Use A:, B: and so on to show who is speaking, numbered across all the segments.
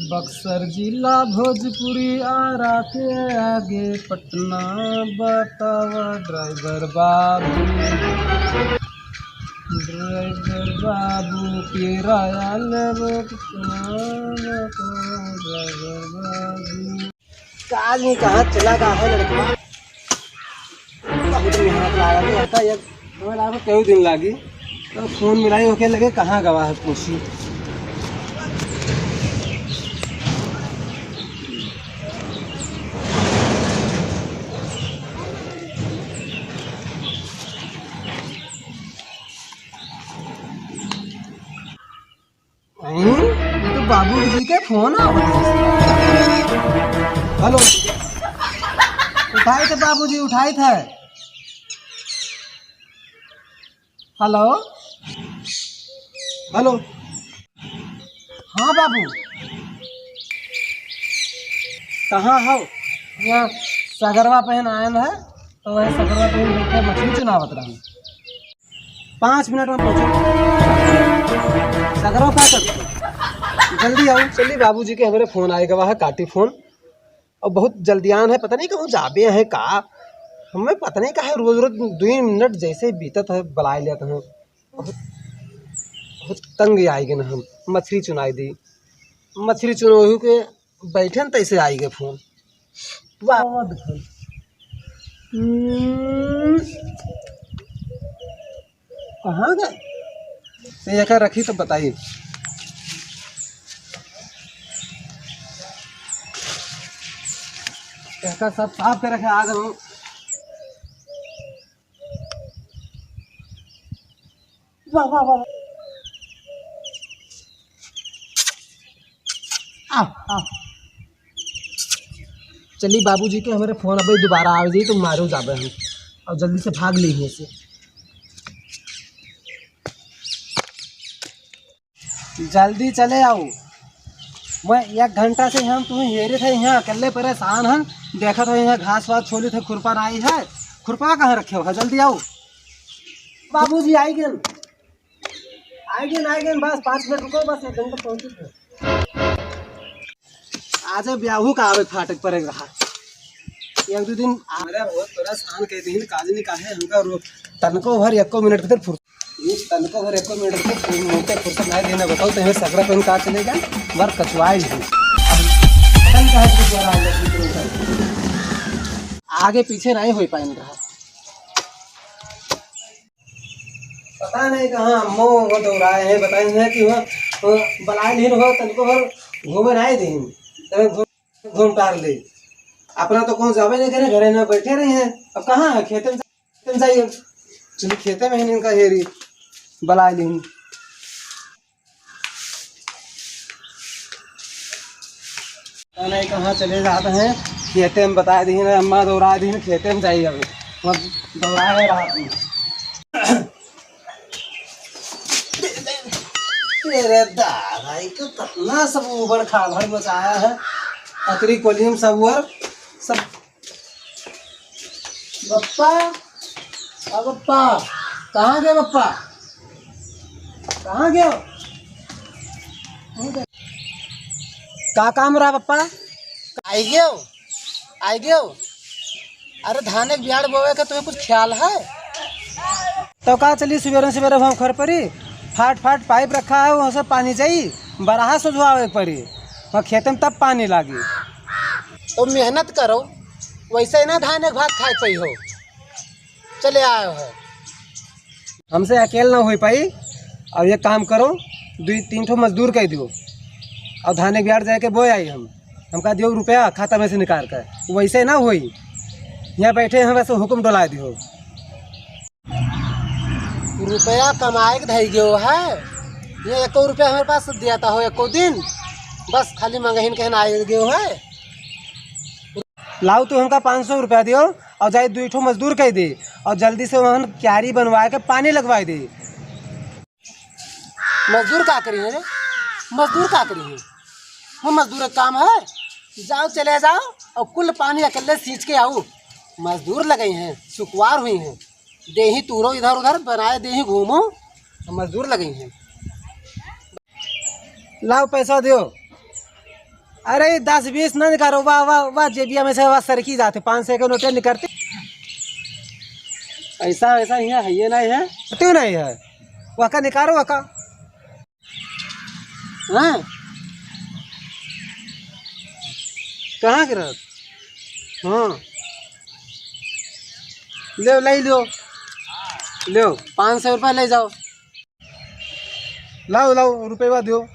A: बक्सर जिला भोजपुरी आरा के आगे पटना, बतावा ड्राइवर बाबू किराया लेबो कितना, ड्राइवर बाबू। काज में कहाँ चला गया है लड़का? बहुत मेहनत लगा के आता है, हमें कई दिन लगी तो फोन मिलाई होके लगे कहाँ गवा है पूछी। ये तो बाबू जी के फोन आ। हेलो, उठाए थे बाबू जी, उठाए थे। हेलो हेलो, हाँ बाबू कहाँ हो? यहाँ सगरवा पहन आए है तो वह सगरवा पहन बैठे मछली चुनावत रहा। 5 मिनट में पहुँचे। सगरवा क्या करते, जल्दी आओ। चलिए बाबूजी के हमारे फोन आएगा, वह काटी फोन और बहुत जल्दियान है, पता नहीं कहूँ जाबे हैं का, हमें पता नहीं कहा है। रोज रोज 2 मिनट जैसे बीतत है बुला लेते हैं। बहुत बहुत तंग आएगी ना, हम मछली चुनाई दी, मछली चुनो के बैठे न तैसे आई गए फोन। कहाँ गए ये रखी तो बताइए। सब साफ कर रखे, आ गए। वाह वाह वाह, चलिए बाबूजी के हमारे फोन अब दोबारा आ जाइए तो मारो जाबे हम, और जल्दी से भाग लीजिए से। जल्दी चले आओ, मैं 1 घंटा से हम तुम्हें हेरे थे यहाँ अकेले परेशान हैं। देखा तो यहाँ घास वास छोली थे, खुरपा आई है, खुरपा कहाँ रखे हो? जल्दी आओ बाबूजी, आई गए बस 5 मिनट रुको, बस 1 घंटा पहुँचे थे। आज ब्याहू का आवे फाटक पर रहा 1-2 दिन बहुत परेशान कह दिन काज नहीं काहे हमका तनको भर 1 मिनट के तनको भर 1 मिनट के फुर्सत नहीं देना। बताओ तो सगरा पेन कहाँ चलेगा, वर कचवाई आगे पीछे नहीं हो पाए रहा, पता नहीं कहाँ मोह दौड़ाए हैं। बताए हैं कि वह बलाए नहीं हो तनको भर घूमे नहीं दिन, घूम टार ले अपना तो कौन जावे नहीं करे, घरे में बैठे रहे हैं। अब कहाँ है? खेते में जाइए, चलिए खेते में इनका हेरी बला ली। नहीं कहाँ चले जाते हैं, खेते में बता दी ना अम्मा, दौड़ा दी खेते में जाइए। अभी दौड़ाए रात में तेरे दादाई को कितना सब उबड़ खाबड़ मचाया है, अतरी कोलियम सब और सब। बप्पा, अब बप्पा कहाँ गए? बप्पा कहाँ गए? का काम रहा बप्पा? आई गए। अरे धान एक बिहाड़ बोवे का तुम्हें कुछ ख्याल है? तो कहा चलिए सवेरे हम घर पर ही फाट पाइप रखा है, वहाँ से पानी चाहिए, बराहा सुझवावे पड़ी वहाँ खेत में, तब पानी लागी। तो मेहनत करो, वैसे ना धान एक भात खाए पाई हो, चले आए हो। हमसे अकेले ना हो पाई, और ये काम करो 2-3 ठो मजदूर कह दो, और धान एक बिहाड़ जाके बोए आई हमका दियो रुपया खाता में से निकाल कर, वैसे ना होई। यहाँ बैठे हैं वैसे हुक्म डोला दियो, रुपया कमाए के धई गयो है। ये 1 रुपया हमारे पास दिया था हो 1 दिन, बस खाली मंगहीन कहन आए गयो है। लाओ तो हमका 500 रुपया दियो, और जाए 2 ठो मजदूर कह दे, और जल्दी से वहाँ क्यारी बनवा के पानी लगवा दे। मजदूर का करी है रे? मजदूर का करी है? वो मजदूर का काम है, जाओ चले जाओ और कुल पानी अकेले सींच के आओ। मजदूर लगे हैं, सुखवार हुई हैं, देही तूरो इधर उधर बनाए, देही घूमो, मजदूर लगे हैं। लाओ पैसा दो। अरे 10-20 ना निकालो, वाह वाह वाह, जेबिया में से वाह सरकी जाते, 500 के नोटे निकलते। ऐसा वैसा यहाँ है ये नहीं है, क्यों नहीं है? वका निकालो वका। हाँ कहाँ गिरा? हाँ ले ले लो, लो 500 रुपये ले जाओ। लाओ लाओ रुपये दो।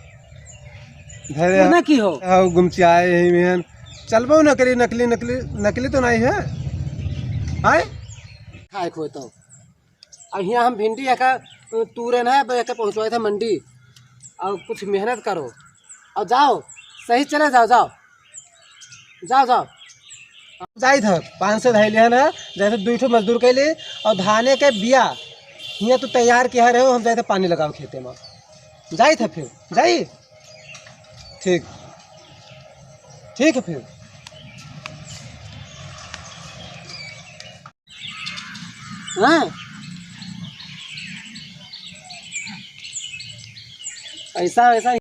A: ना की हो गुमची आए ही मेहन चलबो नकली नकली नकली नकली तो नहीं है। आए खाए खो तो अब यहाँ हम भिंडी का तूरन है पहुँचवाए थे मंडी। और कुछ मेहनत करो और जाओ, सही चले जाओ जाओ जाओ जाओ जाई था 500 धैल है ना, जैसे 2 मजदूर के लिए। और धाने के बिया यहाँ तो तैयार किया रहे, हम जाए पानी लगाओ खेते में जाई था। फिर जाई ठीक ठीक है फिर। हाँ ऐसा वैसा